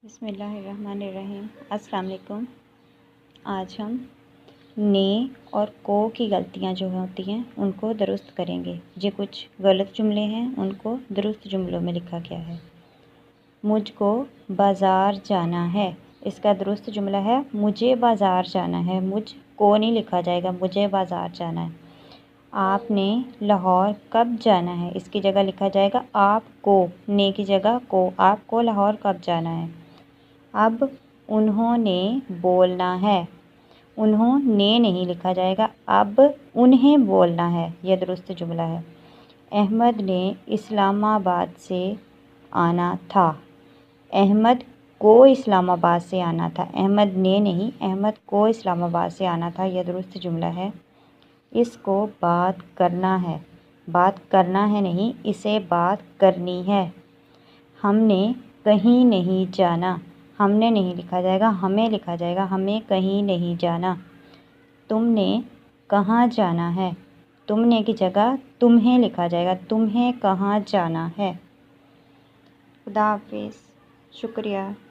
بسم اللہ الرحمن الرحیم۔ السلام علیکم۔ آج ہم نے اور کو کی غلطیاں جو ہوتی ہیں ان کو درست کریں گے۔ یہ کچھ غلط جملے ہیں، ان کو درست جملوں میں لکھا گیا ہے۔ مجھ کو بازار جانا ہے، اس کا درست جملہ ہے مجھے بازار جانا ہے۔ مجھ کو نہیں لکھا جائے گا، مجھے بازار جانا ہے۔ آپ نے لاہور کب جانا ہے، اس کی جگہ لکھا جائے گا آپ کو، نے کی جگہ کو، آپ کو لاہور کب جانا ہے۔ اب انہوں نے بولنا ہے، انہوں نے نہیں لکھا جائے گا، اب انہیں بولنا ہے، یہ درست جملہ ہے۔ احمد نے اسلام آباد سے آنا تھا، احمد کو اسلام آباد سے آنا تھا، احمد نے نہیں، احمد کو اسلام آباد سے آنا تھا، یہ درست جملہ ہے۔ اس کو بات کرنا ہے، بات کرنا ہے نہیں، اسے بات کرنی ہے۔ ہم نے کہیں نہیں جانا، ہم نے نہیں لکھا جائے گا، ہمیں لکھا جائے گا، ہمیں کہیں نہیں جانا۔ تم نے کہاں جانا ہے، تم نے کی جگہ تمہیں لکھا جائے گا، تمہیں کہاں جانا ہے۔ خدا حافظ، شکریہ۔